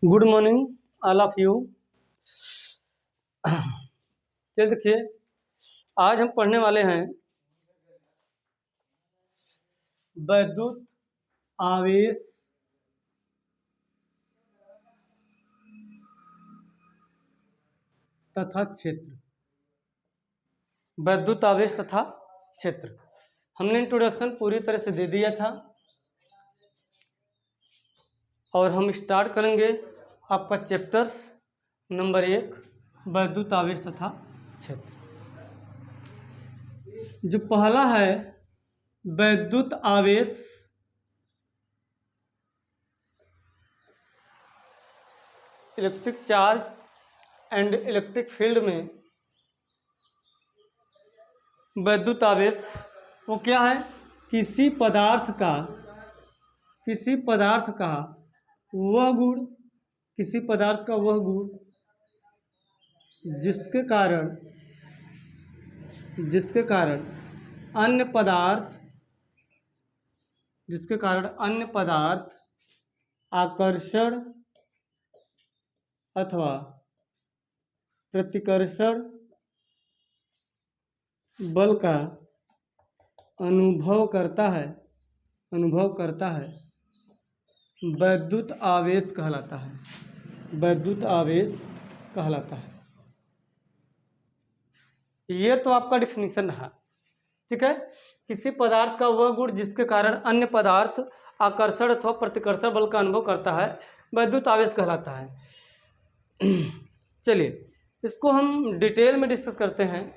Good morning all of you. चलिए देखिए, आज हम पढ़ने वाले हैं वैद्युत आवेश तथा क्षेत्र। वैद्युत आवेश तथा क्षेत्र हमने इंट्रोडक्शन पूरी तरह से दे दिया था और हम स्टार्ट करेंगे आपका चैप्टर्स नंबर 1 वैद्युत आवेश तथा क्षेत्र। जो पहला है वैद्युत आवेश electric charge and electric field में वैद्युत आवेश वो क्या है? किसी पदार्थ का वह गुण जिसके कारण अन्य पदार्थ आकर्षण अथवा प्रतिकर्षण बल का अनुभव करता है वैद्युत आवेश कहलाता है। ये तो आपका डिफिनीशन रहा, ठीक है। किसी पदार्थ का वह गुण जिसके कारण अन्य पदार्थ आकर्षण अथवा प्रतिकर्षण बल का अनुभव करता है वैद्युत आवेश कहलाता है। चलिए इसको हम डिटेल में डिस्कस करते हैं।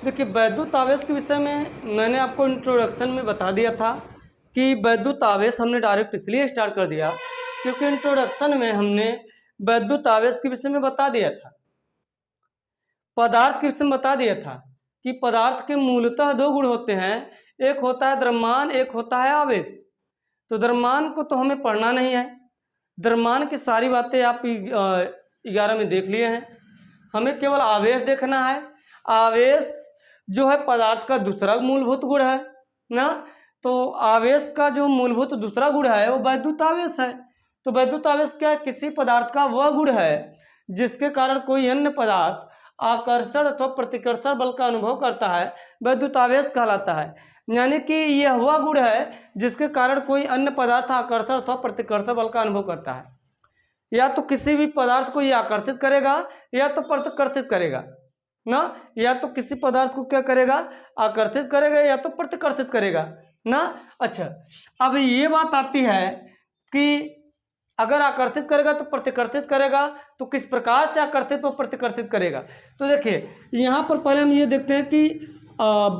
देखिए, वैद्युत आवेश के विषय में मैंने आपको इंट्रोडक्शन में बता दिया था कि वैद्युत आवेश हमने डायरेक्ट इसलिए स्टार्ट कर दिया क्योंकि इंट्रोडक्शन में हमने वैद्युत आवेश के विषय में बता दिया था, पदार्थ के विषय में बता दिया था कि पदार्थ के मूलतः दो गुण होते हैं, एक होता है द्रव्यमान, एक होता है आवेश। तो द्रव्यमान को तो हमें पढ़ना नहीं है, द्रव्यमान की सारी बातें आप 11 में देख लिए हैं। हमें केवल आवेश देखना है। आवेश जो है पदार्थ का दूसरा मूलभूत गुण है ना, तो आवेश का जो मूलभूत दूसरा गुण है वो वैद्युत आवेश है। तो वैद्युत आवेश क्या है? किसी पदार्थ का वह गुण है जिसके कारण कोई अन्य पदार्थ आकर्षण अथवा प्रतिकर्षण बल का अनुभव करता है, वैद्युत आवेश कहलाता है। यानी कि यह वह गुण है जिसके कारण कोई अन्य पदार्थ आकर्षण अथवा प्रतिकर्षण बल का अनुभव करता है। या तो किसी भी पदार्थ को यह आकर्षित करेगा या तो प्रतिकर्षित करेगा ना, या तो किसी पदार्थ को क्या करेगा? आकर्षित करेगा या तो प्रतिकर्षित करेगा ना। अच्छा, अब ये बात आती है कि अगर आकर्षित करेगा तो प्रतिकर्षित करेगा, तो किस प्रकार से आकर्षित व प्रतिकर्षित करेगा? तो देखिए यहाँ पर पहले हम ये देखते हैं कि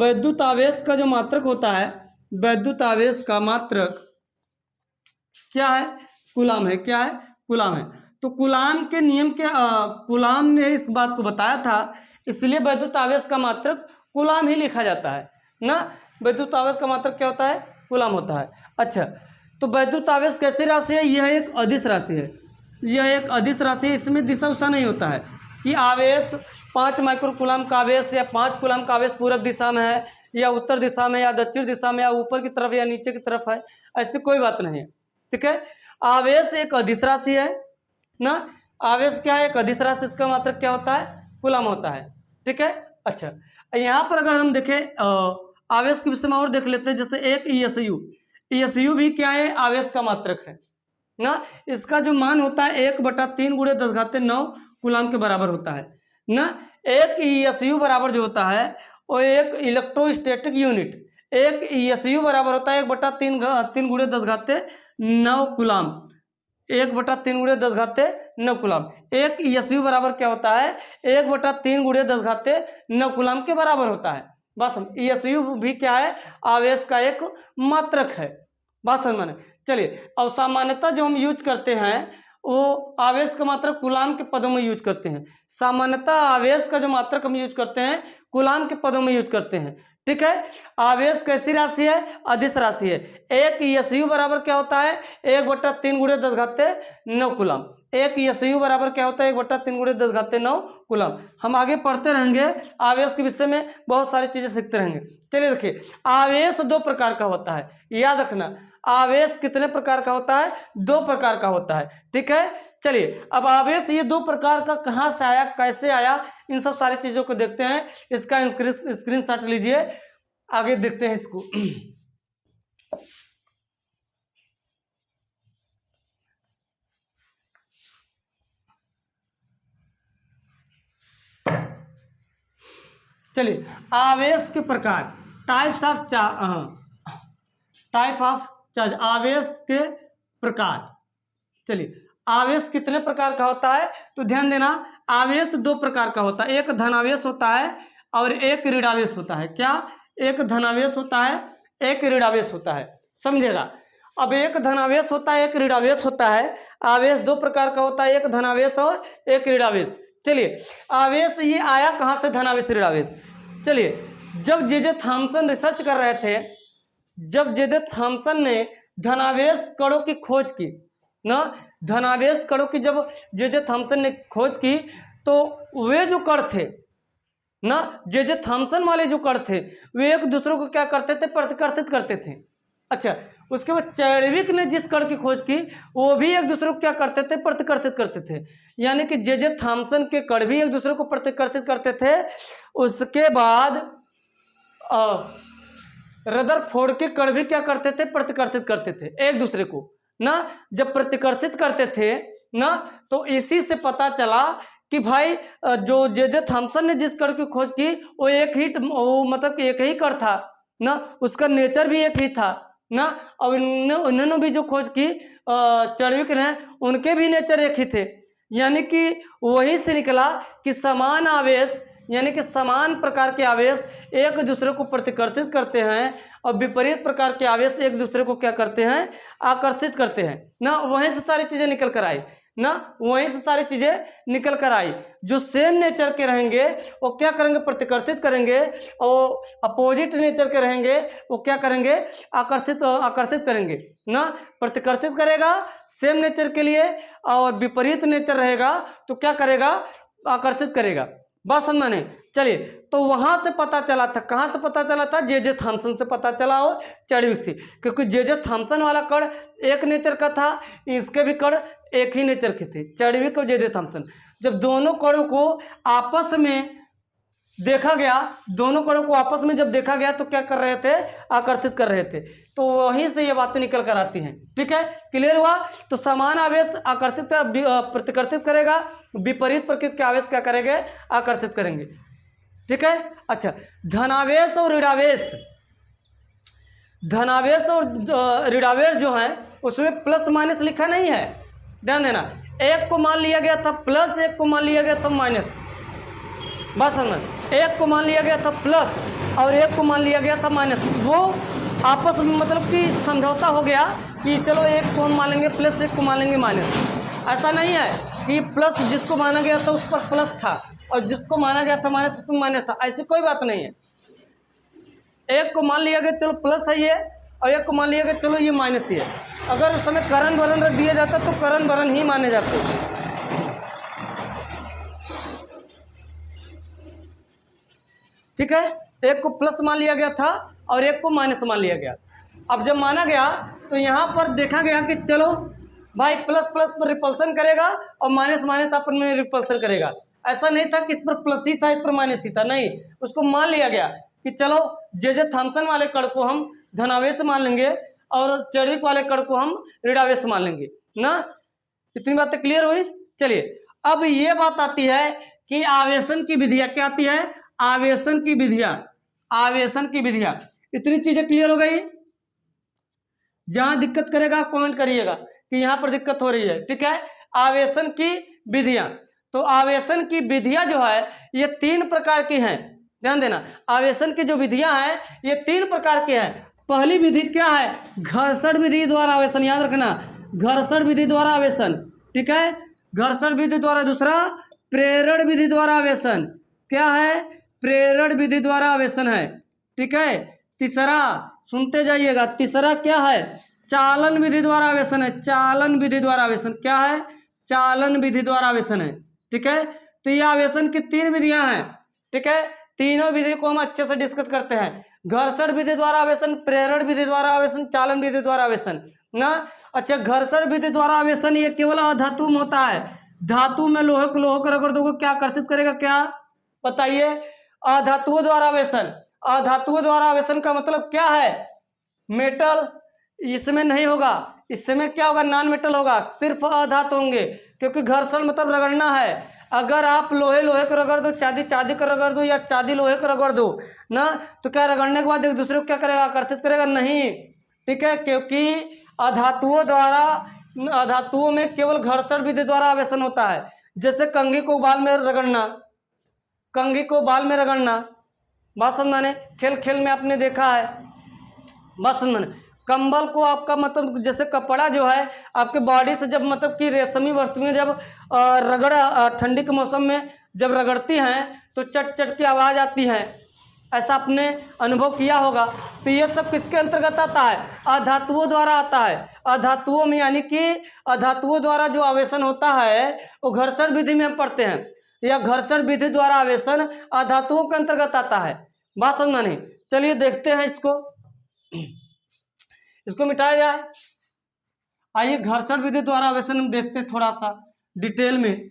वैद्युत आवेश का जो मात्रक होता है, वैद्युत आवेश का मात्रक क्या है? कूलाम है। क्या है? कूलाम है। तो कूलाम के नियम के कूलाम ने इस बात को बताया था, इसलिए वैद्युत आवेश का मात्रक कूलाम ही लिखा जाता है ना। वैद्युत आवेश का मात्रक क्या होता है? कूलाम होता है। अच्छा, तो वैद्युत आवेश कैसी राशि है? यह एक अदिश राशि है। इसमें दिशा उषा नहीं होता है कि आवेश 5 माइक्रो कूलाम का आवेश या 5 कूलाम का आवेश पूर्व दिशा में है या उत्तर दिशा में या दक्षिण दिशा में या ऊपर की तरफ या नीचे की तरफ है, ऐसी कोई बात नहीं है, ठीक है। आवेश एक अदिश राशि है ना। आवेश क्या है? एक अदिश राशि, इसका मात्रक क्या होता है? कूलाम होता है, ठीक है। अच्छा, यहाँ पर अगर हम देखें आवेश के विषय में और देख लेते हैं, जैसे एक ESU भी क्या है? आवेश का मात्रक है ना। इसका जो मान होता है 1/3 × 10⁹ कूलाम के बराबर होता है ना। एक ESU बराबर जो होता है वो एक इलेक्ट्रोस्टैटिक यूनिट, एक ESU बराबर होता है 1/3 × 10⁹ कूलाम, 1/3 × 10⁹ कूलाम। एक ESU बराबर क्या होता है? 1/3 × 10⁹ कूलाम के बराबर होता है। बात समझ, ESU भी क्या है? आवेश का एक मात्रक है। बात समझ माने। चलिए, अब सामान्यतः जो हम यूज करते हैं वो आवेश का मात्रक कूलाम के पदों में यूज करते हैं। सामान्यतः आवेश का जो मात्रक हम यूज करते हैं कूलाम के पदों में यूज करते हैं, ठीक है। आवेश कैसी राशि है? अदिश राशि है। एक ESU बराबर क्या होता है? 1/3 × 10⁹ कूलाम। एक ESU बराबर क्या होता है? 1/3 × 10⁹ कूलाम। हम आगे पढ़ते रहेंगे, आवेश के विषय में बहुत सारी चीजें सीखते रहेंगे। चलिए देखिए, आवेश दो प्रकार का होता है, याद रखना। आवेश कितने प्रकार का होता है? 2 प्रकार का होता है। ठीक है, चलिए अब आवेश ये 2 प्रकार का कहाँ से आया, कैसे आया, इन सब सारी चीजों को देखते हैं। इसका स्क्रीनशॉट लीजिए, आगे देखते हैं इसको। चलिए आवेश के प्रकार, टाइप्स ऑफ चार्ज, आवेश के प्रकार। चलिए आवेश कितने प्रकार का होता है? तो ध्यान देना, आवेश 2 प्रकार का होता है, एक धनावेश होता है और एक ऋणावेश होता है। क्या? एक धनावेश होता है, एक ऋणावेश होता है, समझेगा। अब एक धनावेश होता है, एक ऋणावेश होता है। आवेश 2 प्रकार का होता है, एक धनावेश और एक ऋणावेश। चलिए आवेश ये आया कहाँ से, धनावेश ऋणावेश? चलिए जब जे थॉमसन रिसर्च कर रहे थे, जब जे थॉमसन ने धनावेश कणों की खोज की ना, धनावेश कणों की जब जे थॉमसन ने खोज की, तो वे जो कण थे ना, जे थॉमसन वाले जो कण थे, वे एक दूसरे को क्या करते थे? प्रतिकर्षित करते थे। अच्छा, उसके बाद चैडविक ने जिस कण की खोज की, वो भी एक दूसरे को क्या करते थे? प्रतिकर्षित करते थे। यानी कि जे थॉमसन के कण भी एक दूसरे को प्रतिकर्षित करते थे। उसके बाद रदरफोर्ड के कण भी क्या करते थे? प्रतिकर्षित करते थे एक दूसरे को ना। जब प्रतिकर्षित करते थे ना, तो इसी से पता चला कि भाई जो जे थॉमसन ने जिस कण की खोज की, वो एक ही, मतलब एक ही कण था ना, उसका नेचर भी एक ही था ना। और उन्होंने भी जो खोज की चैडविक ने, उनके भी नेचर एक ही थे। यानी कि वहीं से निकला कि समान आवेश, यानी कि समान प्रकार के आवेश एक दूसरे को प्रतिकर्षित करते हैं, और विपरीत प्रकार के आवेश एक दूसरे को क्या करते हैं? आकर्षित करते हैं ना। वहीं से सारी चीजें निकल कर आई ना, वहीं से सारी चीजें निकल कर आई। जो सेम नेचर के रहेंगे वो क्या करेंगे? प्रतिकर्षित करेंगे, और अपोजिट नेचर के रहेंगे वो क्या करेंगे? आकर्षित करेंगे ना। प्रतिकर्षित करेगा सेम नेचर के लिए, और विपरीत नेचर रहेगा तो क्या करेगा? आकर्षित करेगा। बात समझ में? चलिए, तो वहां से पता चला था, कहां से पता चला था? जे थॉमसन से पता चला और चैडविक से, क्योंकि जे थॉमसन वाला कण एक नेचर का था, इसके भी कण एक ही नेचर के थे, चैडविक और जे थॉमसन। जब दोनों कणों को आपस में देखा गया, दोनों कणों को आपस में जब देखा गया, तो क्या कर रहे थे? आकर्षित कर रहे थे। तो वहीं से ये बातें निकल कर आती हैं। ठीक है, क्लियर हुआ? तो समान आवेश आकर्षित प्रतिकर्षित करेगा, विपरीत प्रकृति के आवेश क्या करेंगे? आकर्षित करेंगे। ठीक है, अच्छा, धनावेश और ऋणावेश, धनावेश और ऋणावेश जो है उसमें प्लस माइनस लिखा नहीं है, ध्यान देना। एक को मान लिया गया था प्लस, एक को मान लिया गया था माइनस। बात समझ? एक को मान लिया गया था प्लस और एक को मान लिया गया था माइनस। वो आपस में मतलब कि समझौता हो गया कि चलो एक को हम मान लेंगे प्लस, एक को मान लेंगे माइनस। ऐसा नहीं है कि प्लस जिसको माना गया था उस पर प्लस था, और जिसको माना गया था माइनस उस पर माइनस था, ऐसी कोई बात नहीं है। एक को मान लिया गया चलो प्लस है ये, और एक को मान लिया गया चलो ये माइनस ही है। अगर उस समय करण वरण रख दिया जाता तो करण वरण ही माने जाते। ठीक है, एक को प्लस मान लिया गया था और एक को माइनस मान लिया गया। अब जब माना गया तो यहाँ पर देखा गया कि चलो भाई प्लस प्लस पर रिपल्सन करेगा और माइनस माइनस अपन में रिपल्सन करेगा। ऐसा नहीं था कि इस पर प्लस ही था इस पर माइनस ही था, नहीं, उसको मान लिया गया कि चलो जे थॉमसन वाले कण को हम धनावेश मान लेंगे और चैडविक वाले कण को हम ऋणावेश मान लेंगे ना। इतनी बातें क्लियर हुई? चलिए अब ये बात आती है कि आवेशन की विधियां क्या आती है? आवेशन की विधियां, आवेशन की विधियां। इतनी चीजें क्लियर हो गई? जहां दिक्कत करेगा कमेंट करिएगा कि यहां पर दिक्कत हो रही है। ठीक है, आवेशन की विधियां। तो आवेशन की विधियां जो है ये 3 प्रकार की हैं, ध्यान देना। आवेशन की जो विधियां हैं ये 3 प्रकार की हैं। पहली विधि क्या है? घर्षण विधि द्वारा आवेशन, याद रखना, घर्षण विधि द्वारा आवेशन। ठीक है, घर्षण विधि द्वारा। दूसरा प्रेरण विधि द्वारा आवेशन, क्या है? प्रेरण विधि द्वारा आवेशन है। ठीक है, तीसरा सुनते जाइएगा, तीसरा क्या है? चालन विधि द्वारा आवेशन है। चालन विधि द्वारा आवेशन क्या है? चालन विधि द्वारा आवेशन है। ठीक है, तो ये आवेशन की 3 विधियां हैं। ठीक है, तीनों विधि को हम अच्छे से डिस्कस करते हैं। घर्षण विधि द्वारा आवेशन, प्रेरण विधि द्वारा आवेशन, चालन विधि द्वारा आवेशन ना। अच्छा, घर्षण विधि द्वारा आवेशन ये केवल अधातु में होता है। धातु में लोहे को रगड़ दोगे क्या आकर्षित करेगा, क्या बताइए? अधातुओं द्वारा आवेशन। अधातुओं द्वारा आवेशन का मतलब क्या है? मेटल इसमें नहीं होगा, इसमें क्या होगा? नॉन मेटल होगा, सिर्फ अधातु होंगे, क्योंकि घर्षण मतलब रगड़ना है। अगर आप लोहे को रगड़ दो, चांदी को रगड़ दो, या चांदी लोहे को रगड़ दो ना, तो क्या रगड़ने के बाद एक दूसरे को क्या करेगा? आकर्षित करेगा? नहीं, ठीक है, क्योंकि अधातुओं में केवल घर्षण विधि द्वारा आवेशन होता है। जैसे कंघी को उबाल में रगड़ना, कंघी को बाल में रगड़ना, बात समझाने, खेल में आपने देखा है, बात समझाने। कंबल को आपका मतलब जैसे कपड़ा जो है आपके बॉडी से जब मतलब कि रेशमी वस्तुएं जब ठंडी के मौसम में जब रगड़ती हैं तो चट चट की आवाज़ आती है, ऐसा आपने अनुभव किया होगा। तो ये सब किसके अंतर्गत आता है? अधातुओं द्वारा आता है। अधातुओं में यानी कि अधातुओं द्वारा जो आवेशन होता है वो घर्षण विधि में हम पढ़ते हैं, या घर्षण विधि द्वारा आवेशन अधातुओं के अंतर्गत आता है। बात समझना नहीं। चलिए देखते हैं इसको मिटाया जाए। आइए घर्षण विधि द्वारा आवेशन हम देखते हैं थोड़ा सा डिटेल में।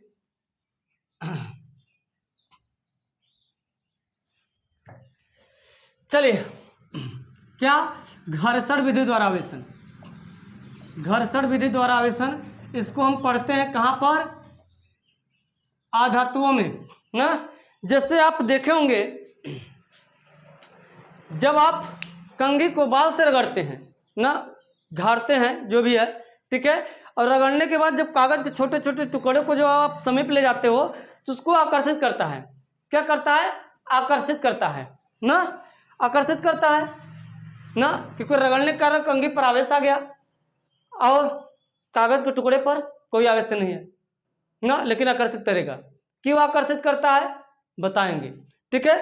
चलिए, क्या घर्षण विधि द्वारा आवेशन, घर्षण विधि द्वारा आवेशन इसको हम पढ़ते हैं कहाँ पर? अधातुओं में ना। जैसे आप देखे होंगे जब आप कंघी को बाल से रगड़ते हैं ना, झाड़ते हैं जो भी है, ठीक है, और रगड़ने के बाद जब कागज के छोटे छोटे टुकड़े को जो आप समीप ले जाते हो तो उसको आकर्षित करता है। क्या करता है? आकर्षित करता है ना, आकर्षित करता है ना, क्योंकि रगड़ने के कारण कंघी पर आवेश आ गया और कागज के टुकड़े पर कोई आवेश नहीं है ना, लेकिन आकर्षित करेगा। क्यों आकर्षित करता है बताएंगे, ठीक है।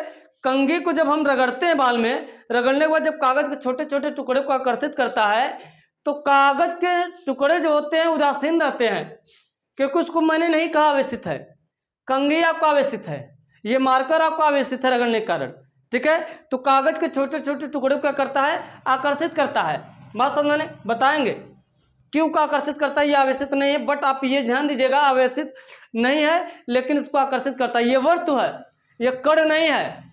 कंघी को जब हम रगड़ते हैं बाल में, रगड़ने के बाद जब कागज के छोटे छोटे टुकड़े को आकर्षित करता है तो कागज के टुकड़े जो होते हैं उदासीन रहते हैं, क्योंकि उसको मैंने नहीं कहा आवेशित है, कंघी आपका आवेशित है, ये मार्कर आपका आवेशित है रगड़ने के कारण, ठीक है। तो कागज के छोटे छोटे टुकड़े को क्या करता है? आकर्षित करता है। बात समझने बताएंगे क्यों का आकर्षित करता है। ये आवेशित नहीं है, बट आप ये ध्यान दीजिएगा आवेशित नहीं है लेकिन इसको आकर्षित करता है। ये वस्तु है, ये कण नहीं है।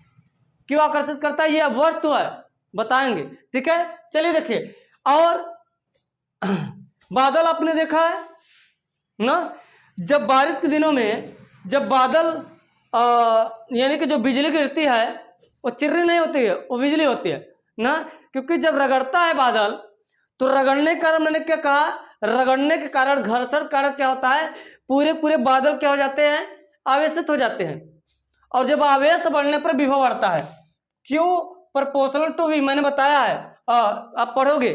क्यों आकर्षित करता है? ये वस्तु है, बताएंगे, ठीक है। चलिए देखिए, और बादल आपने देखा है ना, जब बारिश के दिनों में जब बादल यानी कि जो बिजली गिरती है वो चिर्री नहीं होती है, वो बिजली होती है ना, क्योंकि जब रगड़ता है बादल तो रगड़ने के कारण, मैंने क्या कहा, रगड़ने के कारण घर्षण कारण क्या होता है? पूरे पूरे बादल क्या हो जाते हैं? आवेशित हो जाते हैं। और जब आवेश बढ़ने पर विभव बढ़ता है। क्यों? प्रोपोर्शनल टू वी, मैंने बताया है, आप पढ़ोगे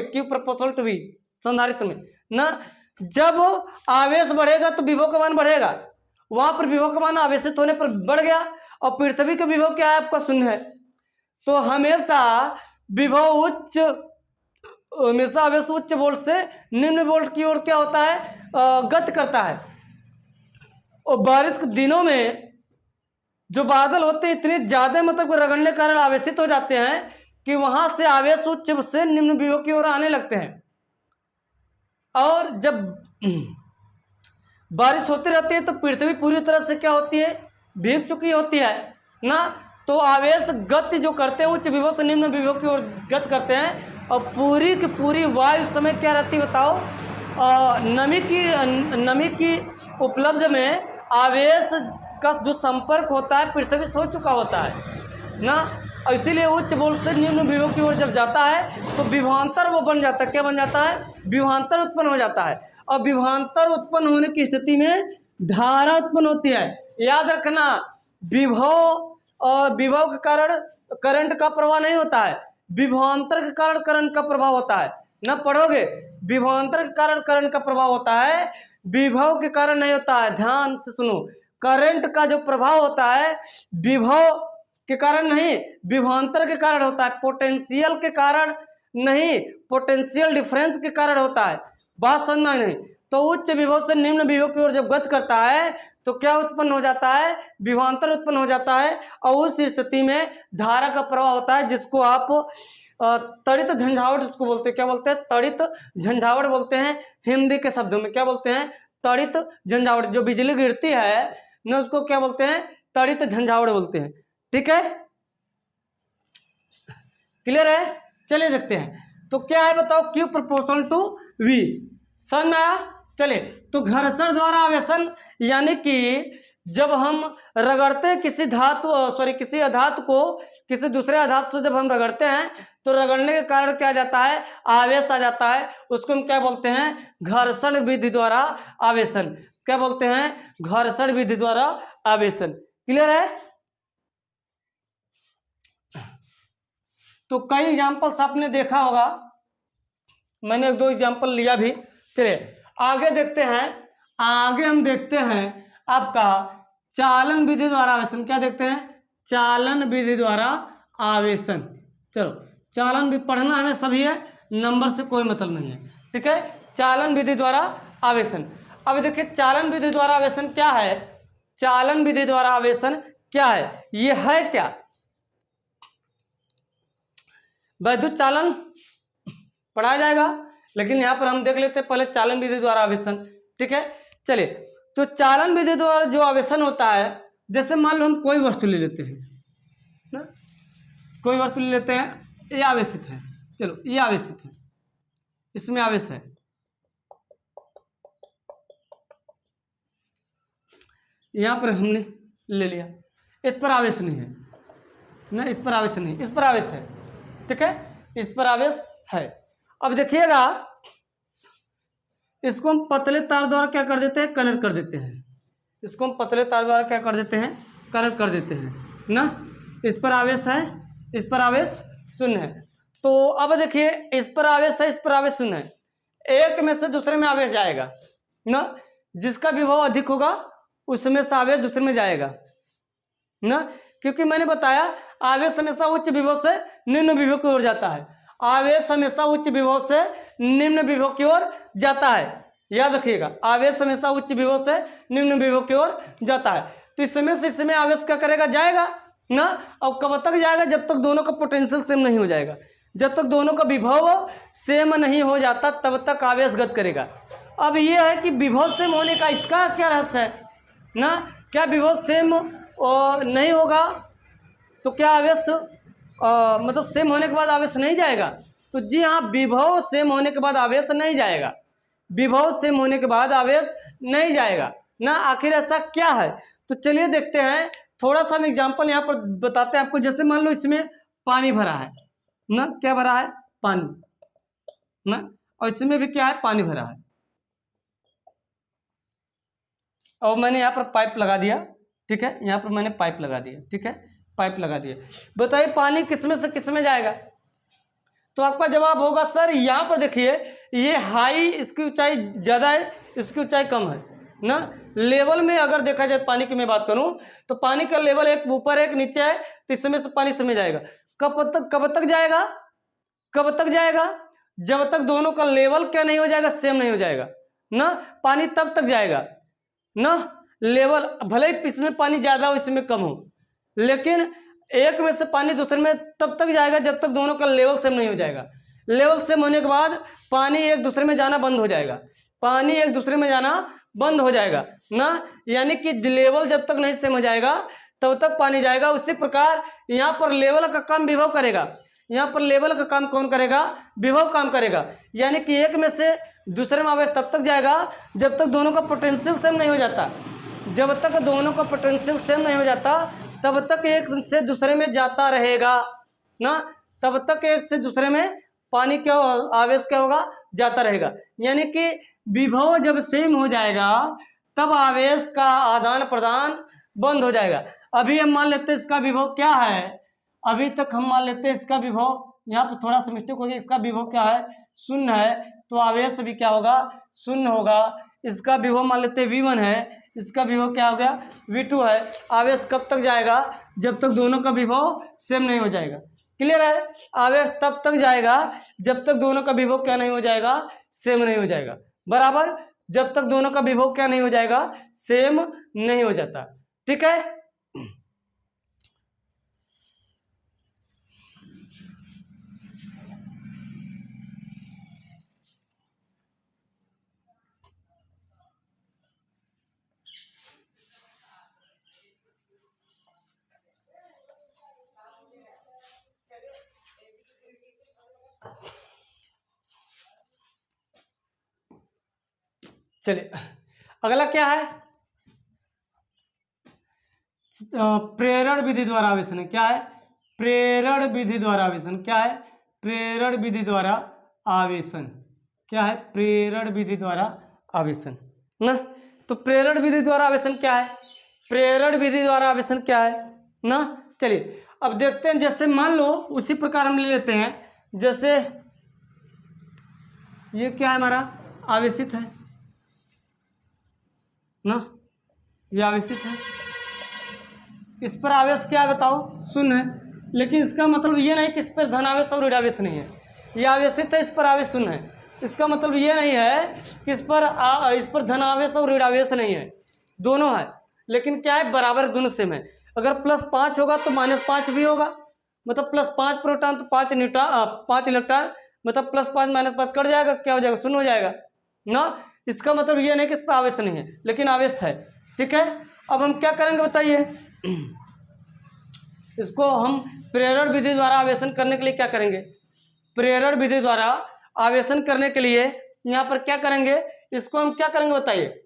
क्यों प्रोपोर्शनल टू वी संधारित्र में ना। जब आवेश बढ़ेगा तो विभव का मान बढ़ेगा, वहां पर विभव का मान आवेशित होने पर बढ़ गया, और पृथ्वी का विभव क्या है? आपका शून्य है। तो हमेशा विभव उच्च, हमेशा आवेश उच्च वोल्ट से निम्न वोल्ट की ओर क्या होता है? गति करता है। और बारिश के दिनों में जो बादल होते हैं इतने ज्यादा मतलब रगड़ने के कारण आवेशित हो जाते हैं कि वहां से आवेश उच्च से निम्न विभव की ओर आने लगते हैं। और जब बारिश होती रहती है तो पृथ्वी पूरी तरह से क्या होती है? भीग चुकी होती है ना। तो आवेश गति जो करते हैं उच्च विभव से निम्न विभव की ओर गति करते हैं, और पूरी की पूरी वायु समय क्या रहती है बताओ? नमी की उपलब्ध में आवेश का जो संपर्क होता है पृथ्वी से हो चुका होता है ना, और इसीलिए उच्च वोल्ट से निम्न विभव की ओर जब जाता है तो विभवांतर वो बन जाता है। क्या बन जाता है? विभवांतर उत्पन्न हो जाता है, और विभवांतर उत्पन्न होने की स्थिति में धारा उत्पन्न होती है। याद रखना, विभव के कारण करंट का प्रवाह नहीं होता है, विभवांतर के कारण करंट का प्रभाव होता है ना। पढ़ोगे, विभवांतर के कारण करंट का प्रभाव होता है, विभव के कारण नहीं होता है। ध्यान से सुनो, करंट का जो प्रभाव होता है विभव के कारण नहीं, विभवांतर के कारण होता है, पोटेंशियल के कारण नहीं, पोटेंशियल डिफरेंस के कारण होता है। बात समझना नहीं। तो उच्च विभव से निम्न विभव की ओर जब गति करता है तो क्या उत्पन्न हो जाता है, विभवांतर उत्पन्न हो जाता है, और उस स्थिति में धारा का प्रवाह होता है, जिसको आप तड़ित झंझावट उसको बोलते हैं। क्या बोलते हैं? तड़ित झंझावट बोलते हैं हिंदी के शब्दों में। क्या बोलते हैं? तड़ित झंझावट। जो बिजली गिरती है ना, उसको क्या बोलते हैं? तड़ित झंझावट बोलते हैं। ठीक है, क्लियर है? चलिए देखते हैं तो क्या है, बताओ। Q प्रोपोर्शनल टू V, समझ में आया? चलिए, तो घर्षण द्वारा आवेशन, यानी कि जब हम रगड़ते किसी किसी अधातु को किसी दूसरे अधातु से जब हम रगड़ते हैं, तो रगड़ने के कारण क्या जाता है? आवेश आ जाता है। उसको हम क्या बोलते हैं? घर्षण विधि द्वारा आवेशन। क्या बोलते हैं? घर्षण विधि द्वारा आवेशन। क्लियर है? तो कई एग्जाम्पल्स आपने देखा होगा, मैंने एक दो एग्जाम्पल लिया भी। चलिए आगे देखते हैं। आगे हम देखते हैं आपका चालन विधि द्वारा आवेशन। क्या देखते हैं? चालन विधि द्वारा आवेशन। चलो, चालन भी पढ़ना हमें सभी है, नंबर से कोई मतलब नहीं है। ठीक है, चालन विधि द्वारा आवेशन। अब देखिए चालन विधि द्वारा आवेशन क्या है। चालन विधि द्वारा आवेशन क्या है, ये है क्या? वैद्युत चालन पढ़ाया जाएगा, लेकिन यहां पर हम देख लेते हैं पहले चालन विधि द्वारा आवेशन। ठीक है, चलिए, तो चालन विधि द्वारा जो आवेशन होता है, जैसे मान लो हम कोई वस्तु ले लेते हैं ना, कोई वस्तु ले लेते हैं, ये आवेशित है। चलो, ये आवेशित है, इसमें आवेश है। यहां पर हमने ले लिया, इस पर आवेश नहीं है ना, इस पर आवेश नहीं, इस पर आवेश है। ठीक है, इस पर आवेश है। अब देखिएगा, इसको हम पतले तार द्वारा क्या कर देते हैं? कनेक्ट कर देते हैं। इसको हम पतले तार द्वारा क्या कर देते हैं? कनेक्ट कर देते हैं ना। इस पर आवेश है, इस पर आवेश शून्य है। तो अब देखिए, इस पर आवेश है, इस पर आवेश शून्य है। एक में से दूसरे में आवेश जाएगा ना, जिसका विभव अधिक होगा उसमें से आवेश दूसरे में जाएगा ना, क्योंकि मैंने बताया आवेश हमेशा उच्च विभव से निम्न विभव की ओर जाता है। आवेश हमेशा उच्च विभव से निम्न विभव की ओर जाता है, याद रखिएगा। आवेश हमेशा उच्च विभव से निम्न विभव की ओर जाता है। तो इस समय से इसमें आवेश क्या करेगा? जाएगा ना। अब कब तक जाएगा? जब तक दोनों का पोटेंशियल सेम नहीं हो जाएगा। जब तक दोनों का विभव सेम नहीं हो जाता, तब तक आवेश गत करेगा। अब ये है कि विभव सेम होने का इसका क्या रहस्य है ना। क्या विभव सेम नहीं होगा तो क्या आवेश मतलब सेम होने के बाद आवेश नहीं जाएगा? तो जी हाँ, विभव सेम होने के बाद आवेश नहीं जाएगा। विभव सेम होने के बाद आवेश नहीं जाएगा ना। आखिर ऐसा क्या है? तो चलिए देखते हैं, थोड़ा सा हम एग्जांपल यहाँ पर बताते हैं आपको। जैसे मान लो इसमें पानी भरा है ना, क्या भरा है? पानी ना, और इसमें भी क्या है? पानी भरा है। और मैंने यहाँ पर पाइप लगा दिया। ठीक है, यहाँ पर मैंने पाइप लगा दिया। ठीक है, पाइप लगा दिया। बताइए पानी किसमें से किसमें जाएगा? तो आपका जवाब होगा सर, यहाँ पर देखिए, ये हाई, इसकी ऊंचाई ज़्यादा है, इसकी ऊंचाई कम है ना। लेवल में अगर देखा जाए, पानी की मैं बात करूं तो पानी का लेवल एक ऊपर एक नीचे है, तो इसमें से पानी इसमें जाएगा। कब तक जाएगा? कब तक जाएगा? जब तक दोनों का लेवल क्या नहीं हो जाएगा? सेम नहीं हो जाएगा ना। पानी तब तक जाएगा ना, लेवल भले ही इसमें पानी ज्यादा हो इसमें कम हो, लेकिन एक में से पानी दूसरे में तब तक जाएगा जब तक दोनों का लेवल सेम नहीं हो जाएगा। लेवल सेम होने के बाद पानी एक दूसरे में जाना बंद हो जाएगा। पानी एक दूसरे में जाना बंद हो जाएगा ना, यानी कि लेवल जब तक नहीं सेम हो जाएगा तब तक पानी जाएगा। उसी प्रकार यहाँ पर लेवल का काम विभव करेगा। यहाँ पर लेवल का काम कौन करेगा? विभव काम करेगा। यानी कि एक में से दूसरे में आवेश तब तक जाएगा जब तक दोनों का पोटेंशियल सेम नहीं हो जाता। जब तक दोनों का पोटेंशियल सेम नहीं हो जाता तब तक एक से दूसरे में जाता रहेगा ना। तब तक एक से दूसरे में पानी क्या आवेश क्या होगा? जाता रहेगा। यानी कि विभव जब सेम हो जाएगा तब आवेश का आदान प्रदान बंद हो जाएगा। अभी हम मान लेते हैं इसका विभव क्या है, अभी तक हम मान लेते हैं इसका विभव, यहाँ पर थोड़ा सा मिस्टेक हो गया, इसका विभव क्या है? शून्य है, तो आवेश भी क्या होगा? शून्य होगा। इसका विभव मान लेते हैं V1 है, इसका विभव क्या हो गया? V2 है। आवेश कब तक जाएगा? जब तक दोनों का विभव सेम नहीं हो जाएगा। क्लियर है? आवेश तब तक जाएगा जब तक दोनों का विभव क्या नहीं हो जाएगा? सेम नहीं हो जाएगा। बराबर, जब तक दोनों का विभव क्या नहीं हो जाएगा? सेम नहीं हो जाता। ठीक है, चलिए अगला क्या है, प्रेरण विधि द्वारा आवेशन। क्या है, प्रेरण विधि द्वारा आवेशन। क्या है, प्रेरण विधि द्वारा आवेशन। क्या है, प्रेरण विधि द्वारा आवेशन ना। तो प्रेरण विधि द्वारा आवेशन क्या है, प्रेरण विधि द्वारा आवेशन क्या है ना। चलिए अब देखते हैं, जैसे मान लो उसी प्रकार हम ले लेते हैं, जैसे ये क्या है हमारा आवेशित है ना, ये आवेशित है, इस पर आवेश क्या है बताओ, शून्य है। लेकिन इसका मतलब ये नहीं कि इस पर धनावेश और ऋणावेश नहीं है, ये आवेशित है, इस पर आवेश शून्य है। इसका मतलब ये नहीं है कि इस पर धनावेश और ऋणावेश नहीं है, दोनों है, लेकिन क्या है बराबर, दोनों सेम है। अगर +5 होगा तो -5 भी होगा, मतलब +5 प्रोटॉन तो 5 इलेक्ट्रॉन, मतलब +5 -5 कट जाएगा, क्या हो जाएगा, शून्य हो जाएगा ना। इसका मतलब ये नहीं कि इस पर आवेश नहीं है, लेकिन आवेश है। ठीक है, अब हम क्या करेंगे बताइए, इसको हम प्रेरण विधि द्वारा आवेशन करने के लिए क्या करेंगे, प्रेरण विधि द्वारा आवेशन करने के लिए यहाँ पर क्या करेंगे, इसको हम क्या करेंगे बताइए,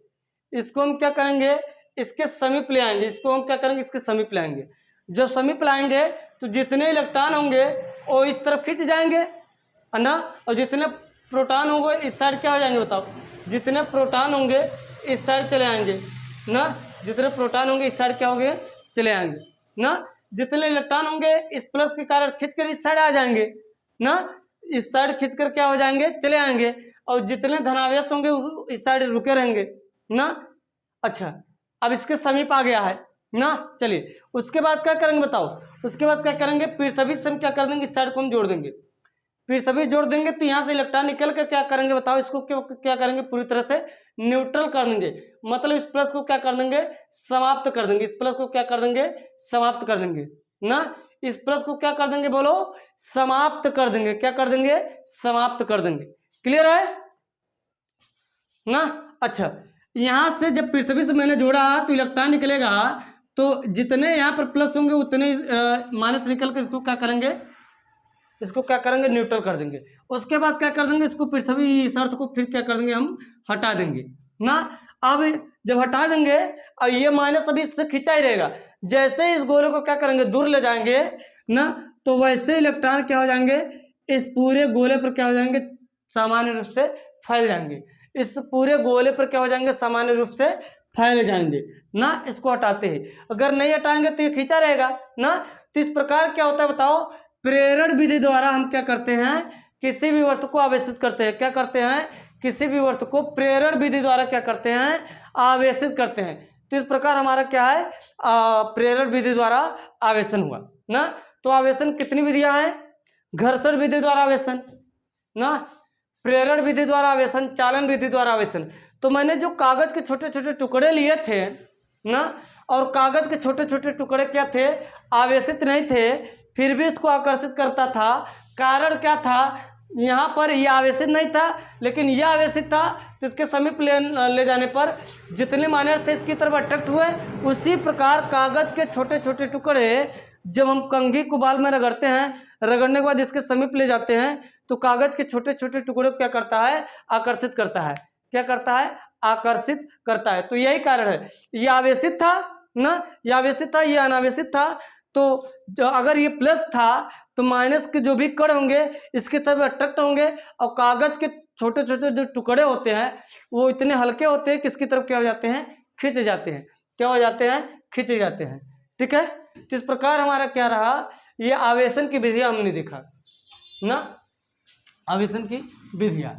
इसको हम क्या करेंगे, इसके समीप ले आएंगे, इसको हम क्या करेंगे, इसके समीप लाएंगे। जब समीप लाएंगे तो जितने इलेक्ट्रॉन होंगे वो इस तरफ खींच जाएंगे है ना, और जितने प्रोटॉन होंगे इस साइड क्या हो जाएंगे बताओ, जितने प्रोटॉन होंगे इस साइड चले आएंगे ना, जितने प्रोटॉन होंगे इस साइड क्या होंगे, चले आएंगे ना। जितने इलेक्ट्रॉन होंगे इस प्लस के कारण खींच कर इस साइड आ जाएंगे ना, इस साइड खींच कर क्या हो जाएंगे, चले आएंगे, और जितने धनावेश होंगे इस साइड रुके रहेंगे ना। अच्छा, अब इसके समीप आ गया है ना। चलिए उसके बाद क्या करेंगे बताओ, उसके बाद क्या करेंगे, पृथ्वी से हम क्या कर देंगे, इस साइड को हम जोड़ देंगे, पृथ्वी जोड़ देंगे तो यहाँ से इलेक्ट्रॉन निकल के क्या करेंगे बताओ, इसको क्या करेंगे, पूरी तरह से न्यूट्रल कर देंगे, मतलब इस प्लस को क्या कर देंगे, समाप्त कर देंगे, इस प्लस को क्या कर देंगे, समाप्त कर देंगे ना, इस प्लस को क्या कर देंगे बोलो, समाप्त कर देंगे, क्या कर देंगे, समाप्त कर देंगे। क्लियर है ना। अच्छा, यहाँ से जब पृथ्वी से मैंने जोड़ा तो इलेक्ट्रॉन निकलेगा, तो जितने यहाँ पर प्लस होंगे उतने माइनस निकल के इसको क्या करेंगे, इसको क्या करेंगे, न्यूट्रल कर देंगे। उसके बाद क्या कर देंगे, इसको पृथ्वी इस अर्थ को फिर क्या कर देंगे, हम हटा देंगे ना। अब जब हटा देंगे और ये माइनस अभी इससे खींचा ही रहेगा, जैसे इस गोले को क्या करेंगे, दूर ले जाएंगे ना, तो वैसे इलेक्ट्रॉन क्या हो जाएंगे, इस पूरे गोले पर क्या हो जाएंगे, सामान्य रूप से फैल जाएंगे, इस पूरे गोले पर क्या हो जाएंगे, सामान्य रूप से फैल जाएंगे ना। इसको हटाते ही, अगर नहीं हटाएंगे तो ये खींचा रहेगा ना। तो इस प्रकार क्या होता है बताओ, प्रेरण विधि द्वारा हम क्या करते हैं, किसी भी वस्तु को आवेशित करते हैं, क्या करते हैं, किसी भी वस्तु को प्रेरण विधि द्वारा क्या करते हैं, आवेशित करते हैं। तो इस प्रकार हमारा क्या है, प्रेरण विधि द्वारा आवेशन हुआ ना। तो आवेशन कितनी विधियां हैं, घर्षण विधि द्वारा आवेशन ना, प्रेरण विधि द्वारा आवेशन, चालन विधि द्वारा आवेशन। तो मैंने जो कागज के छोटे छोटे टुकड़े लिए थे ना, और कागज के छोटे छोटे टुकड़े क्या थे, आवेशित नहीं थे, फिर भी इसको आकर्षित करता था। कारण क्या था, यहाँ पर यह आवेशित नहीं था लेकिन यह आवेशित था, तो इसके समीप ले जाने पर जितने माइनस थे इसकी तरफ अट्रैक्ट हुए। उसी प्रकार कागज के छोटे छोटे टुकड़े जब हम कंघी को बाल में रगड़ते हैं, रगड़ने के बाद इसके समीप ले जाते हैं, तो कागज के छोटे छोटे टुकड़े क्या करता है, आकर्षित करता है, क्या करता है, आकर्षित करता है। तो यही कारण है, ये आवेशित था ना, ये आवेशित था, ये अनावेशित था। तो जो अगर ये प्लस था तो माइनस के जो भी कण होंगे इसके तरफ अट्रैक्ट होंगे, और कागज के छोटे छोटे जो टुकड़े होते हैं वो इतने हल्के होते हैं कि इसकी तरफ क्या हो जाते हैं, खींच जाते हैं, क्या हो जाते हैं, खींच जाते हैं। ठीक है, तो इस प्रकार हमारा क्या रहा, ये आवेशन की विधियां हमने देखा ना, आवेशन की विधियां।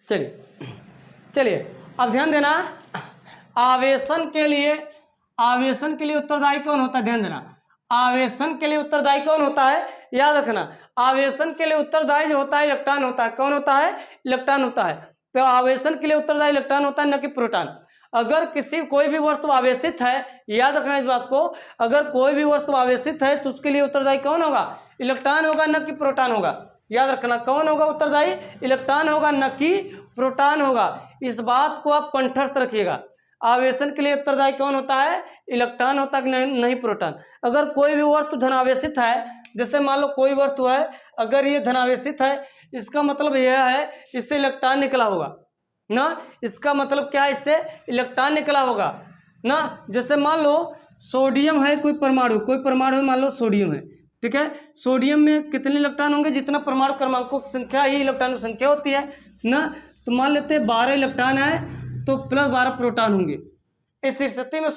चलिए चलिए अब ध्यान देना, आवेशन के लिए उत्तरदायी कौन होता है, ध्यान देना, आवेशन के लिए उत्तरदायी कौन होता है, याद रखना, आवेशन के लिए उत्तरदायी जो होता है इलेक्ट्रॉन होता है। कौन होता है, इलेक्ट्रॉन होता है। तो आवेशन के लिए उत्तरदायी इलेक्ट्रॉन होता है, न कि प्रोटॉन। अगर कोई भी वस्तु आवेशित है, याद रखना इस बात को, अगर कोई भी वस्तु आवेशित है तो उसके लिए उत्तरदायी कौन होगा, इलेक्ट्रॉन होगा, न कि प्रोटॉन होगा। याद रखना, कौन होगा उत्तरदायी, इलेक्ट्रॉन होगा, न कि प्रोटॉन होगा। इस बात को आप कंठस्थ रखिएगा। आवेशन के लिए उत्तरदायी कौन होता है, इलेक्ट्रॉन होता है, नहीं प्रोटॉन। अगर कोई भी वस्तु धनावेशित है, जैसे मान लो कोई वस्तु है, अगर ये धनावेशित है, इसका मतलब यह है इससे इलेक्ट्रॉन निकला होगा ना। इसका मतलब क्या है, इससे इलेक्ट्रॉन निकला होगा ना। जैसे मान लो सोडियम है, कोई परमाणु मान लो सोडियम है, ठीक है। सोडियम में कितने इलेक्ट्रॉन होंगे, जितना परमाणु क्रमांकों की संख्या ही इलेक्ट्रॉन की संख्या होती है ना। तो मान लेते हैं 12 इलेक्ट्रॉन है तो प्लस 12 प्रोटॉन होंगे। इस स्थिति में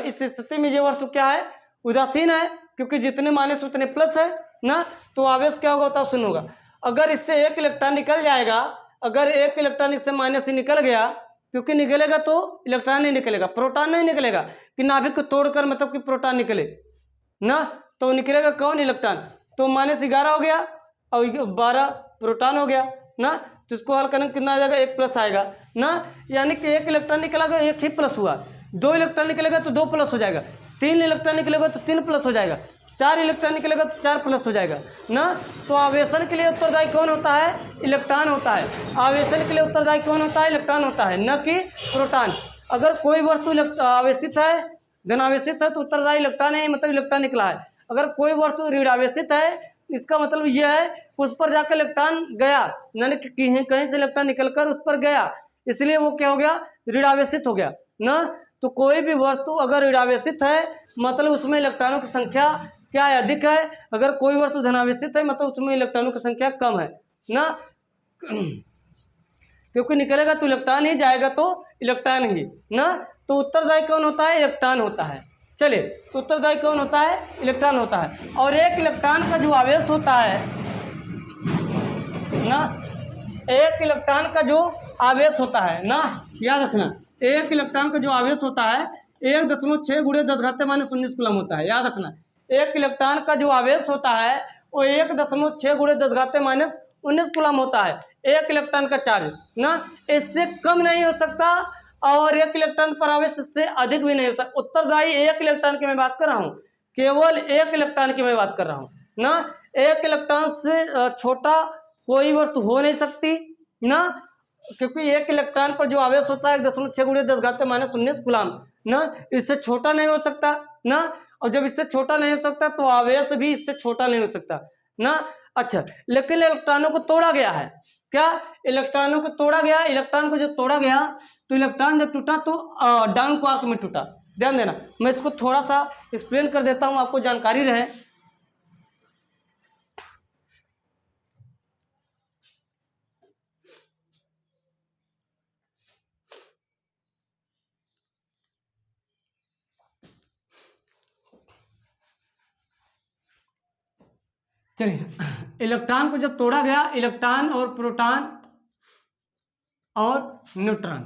इस स्थिति में ये वस्तु क्या है, उदासीन है, क्योंकि जितने माइनस उतने प्लस है ना। तो आवेश क्या होगा, उतना शून्य होगा। अगर इससे एक इलेक्ट्रॉन निकल जाएगा, अगर एक इलेक्ट्रॉन इससे माइनस ही निकल गया, क्योंकि निकलेगा तो इलेक्ट्रॉन नहीं निकलेगा, प्रोटॉन नहीं निकलेगा, कि नाभिक को तोड़कर मतलब कि प्रोटॉन निकले ना, तो निकलेगा कौन, इलेक्ट्रॉन। तो -11 हो गया और 12 प्रोटॉन हो गया ना। तो इसको हल करने कितना आ जाएगा, 1 प्लस आएगा ना। यानी कि एक इलेक्ट्रॉन निकलेगा 1 ही प्लस हुआ, 2 इलेक्ट्रॉन निकलेगा तो 2 प्लस हो जाएगा, 3 इलेक्ट्रॉन निकलेगा तो 3 प्लस हो जाएगा, 4 इलेक्ट्रॉन निकलेगा तो 4 प्लस हो जाएगा ना। तो आवेशन के लिए उत्तरदायी कौन होता है, इलेक्ट्रॉन होता है। आवेशन के लिए उत्तरदायी कौन होता है, इलेक्ट्रॉन होता है, न कि प्रोटॉन। अगर कोई वस्तु आवेशित है, धनावेशित है, तो उत्तरदायी इलेक्ट्रॉन है, मतलब इलेक्ट्रॉन निकला है। अगर कोई वस्तु ऋणावेशित है, इसका मतलब यह है उस पर जाकर इलेक्ट्रॉन गया, यानी कि कहीं से इलेक्ट्रॉन निकलकर उस पर गया, इसलिए वो क्या हो गया, ऋणावेशित हो गया ना। तो कोई भी वस्तु अगर ऋणावेशित है, मतलब उसमें इलेक्ट्रॉनों की संख्या क्या है, अधिक है। अगर कोई वस्तु धनावेशित है, मतलब उसमें इलेक्ट्रॉनों की संख्या कम है ना। क्योंकि निकलेगा तो इलेक्ट्रॉन ही, जाएगा तो इलेक्ट्रॉन ही ना। तो उत्तरदायी कौन होता है, इलेक्ट्रॉन होता है। चलिए, तो उत्तरदायी कौन होता है, इलेक्ट्रॉन होता है। और एक इलेक्ट्रॉन का जो आवेश होता है ना, एक इलेक्ट्रॉन का जो आवेश होता है ना, याद रखना, एक इलेक्ट्रॉन का जो आवेश होता है 1.6 × 10⁻⁻19 कूलम होता है। याद रखना, एक इलेक्ट्रॉन का जो आवेश होता है वो 1.6 × 10⁻19 कूलम होता है, एक इलेक्ट्रॉन का चार्ज ना। इससे कम नहीं हो सकता और एक इलेक्ट्रॉन पर आवेश इससे अधिक भी नहीं हो सकता। उत्तरदायी एक इलेक्ट्रॉन की मैं बात कर रहा हूँ, केवल एक इलेक्ट्रॉन की मैं बात कर रहा हूँ ना। एक इलेक्ट्रॉन से छोटा कोई वस्तु हो नहीं सकती ना, क्योंकि एक इलेक्ट्रॉन पर जो आवेश होता है 1.6 × 10⁻⁻19 कूलम ना, इससे छोटा नहीं हो सकता ना। और जब इससे छोटा नहीं हो सकता तो आवेश भी इससे छोटा नहीं हो सकता ना। अच्छा, लेकिन इलेक्ट्रॉनों को तोड़ा गया है, क्या, इलेक्ट्रॉनों को तोड़ा गया। इलेक्ट्रॉन को जब तोड़ा गया तो इलेक्ट्रॉन जब टूटा तो डाउन क्वार्क में टूटा। ध्यान देना, मैं इसको थोड़ा सा एक्सप्लेन कर देता हूँ, आपको जानकारी रहे। चलिए, इलेक्ट्रॉन को जब तोड़ा गया, इलेक्ट्रॉन और प्रोटॉन और न्यूट्रॉन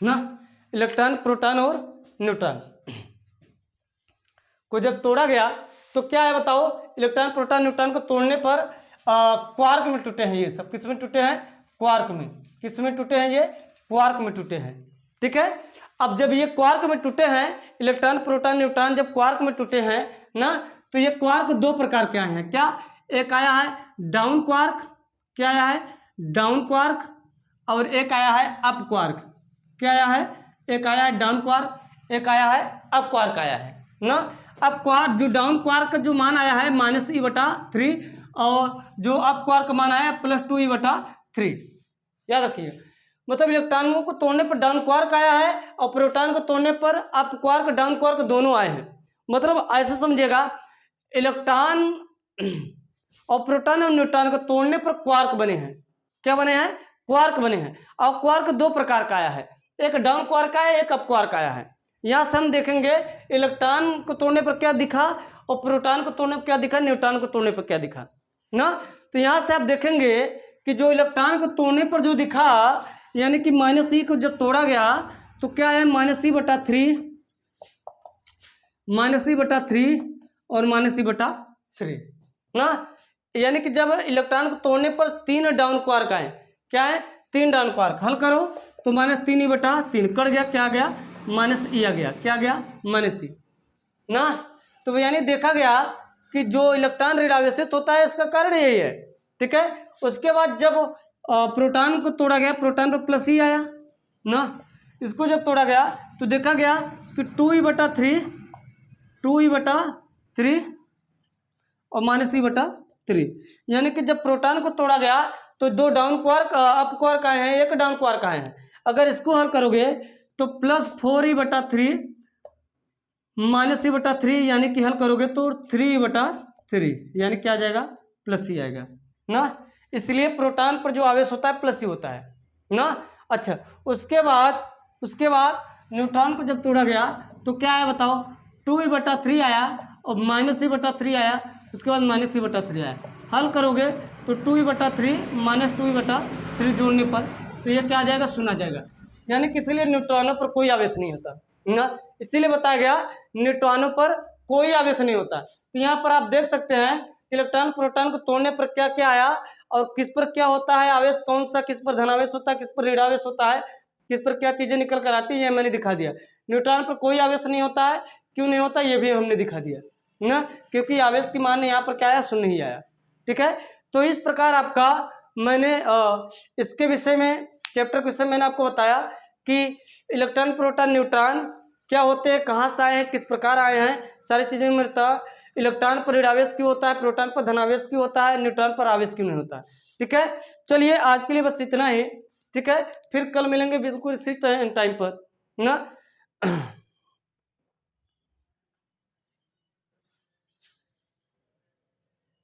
ना, इलेक्ट्रॉन, प्रोटॉन और न्यूट्रॉन को जब तोड़ा गया तो क्या है बताओ, इलेक्ट्रॉन, प्रोटॉन, न्यूट्रॉन को तोड़ने पर क्वार्क में टूटे हैं। ये सब किस में टूटे हैं, क्वार्क में। किस में टूटे हैं, ये क्वार्क में टूटे हैं, ठीक है। अब जब ये क्वार्क में टूटे हैं, इलेक्ट्रॉन, प्रोटॉन, न्यूट्रॉन जब क्वार्क में टूटे हैं ना, तो ये क्वार्क 2 प्रकार के आए हैं। क्या, एक आया है डाउन क्वार्क, क्या आया है, डाउन क्वार्क, और एक आया है अप क्वार्क। क्या आया है, एक आया है डाउन क्वार्क, एक आया है अप क्वार्क आया है ना। अब क्वार्क, जो डाउन क्वार्क का जो मान आया है -e/3, और जो अप क्वार्क मान आया है +2e/3। याद रखिए, मतलब इलेक्ट्रॉनों को तोड़ने पर डाउन क्वार्क आया है और प्रोटॉन को तोड़ने पर अप क्वार्क, डाउन क्वार्क दोनों आए हैं। मतलब ऐसा समझिएगा, इलेक्ट्रॉन और प्रोटॉन और न्यूट्रॉन को तोड़ने पर क्वार्क बने हैं। क्या बने हैं, क्वार्क बने हैं। और क्वार्क 2 प्रकार का आया है, एक डाउन क्वार्क आया है, एक अप क्वार्क आया है। यहाँ से हम देखेंगे इलेक्ट्रॉन को तोड़ने पर क्या दिखा और प्रोटॉन को तोड़ने पर क्या दिखा, न्यूट्रॉन को तोड़ने पर क्या दिखा ना। तो यहाँ से आप देखेंगे कि जो इलेक्ट्रॉन को तोड़ने पर जो दिखा, यानी कि -e को जब तोड़ा गया तो क्या है, -e/3 -e/3 और -e/3 ना। यानी कि जब इलेक्ट्रॉन को तोड़ने पर 3 डाउन क्वार्क आए, क्या है 3 डाउन क्वार्क, हल करो तो -3e/3 कट गया, क्या आ गया -e आ गया, क्या आ गया -e ना। तो यानी देखा गया कि जो इलेक्ट्रॉन ऋण आवेशित होता है इसका कारण यही है, ठीक है। उसके बाद जब प्रोटॉन को तोड़ा गया, प्रोटॉन पर प्लस ही आया ना, इसको जब तोड़ा गया तो देखा गया कि 2e/3 और -e/3, यानी कि जब प्रोटॉन को तोड़ा गया तो 2 डाउन क्वार्क अप क्वार्क आए हैं, 1 डाउन क्वार्क आए हैं। अगर इसको हल करोगे तो +4e/3 -e/3, यानी कि हल करोगे तो 3e/3, यानी क्या आ जाएगा प्लस ही आएगा ना। इसलिए प्रोटॉन पर जो आवेश होता है प्लस ही होता है ना। अच्छा, उसके बाद न्यूट्रॉन को जब तोड़ा गया तो क्या आया बताओ, 2e/3 आया और -e/3 आया, उसके बाद -e/3 आया। हल करोगे तो 2e/3 -2e/3 जोड़ने पर तो ये क्या आ जाएगा, शून्य आ जाएगा। यानी कि इसलिए न्यूट्रॉनों पर कोई आवेश नहीं होता ना, इसीलिए बताया गया न्यूट्रॉनों पर कोई आवेश नहीं होता। तो यहाँ पर आप देख सकते हैं इलेक्ट्रॉन प्रोटॉन को तोड़ने पर क्या क्या आया और किस पर क्या होता है आवेश, कौन सा किस पर धनावेश होता है, किस पर ऋणावेश होता है, किस पर क्या चीजें निकल कर आती है, ये मैंने दिखा दिया। न्यूट्रॉन पर कोई आवेश नहीं होता है, क्यों नहीं होता ये भी हमने दिखा दिया ना, क्योंकि आवेश की मान यहाँ पर क्या आया, शून्य ही आया, ठीक है। तो इस प्रकार आपका मैंने इसके विषय में, चैप्टर के विषय में मैंने आपको बताया कि इलेक्ट्रॉन प्रोटॉन न्यूट्रॉन क्या होते हैं, कहाँ से आए हैं, किस प्रकार आए हैं, सारी चीजें में रहता। इलेक्ट्रॉन पर ऋणावेश क्यों होता है, प्रोटॉन पर धनावेश क्यों होता है, न्यूट्रॉन पर आवेश क्यों नहीं होता, ठीक है। चलिए आज के लिए बस इतना ही, ठीक है। फिर कल मिलेंगे बिल्कुल इसी टाइम पर ना।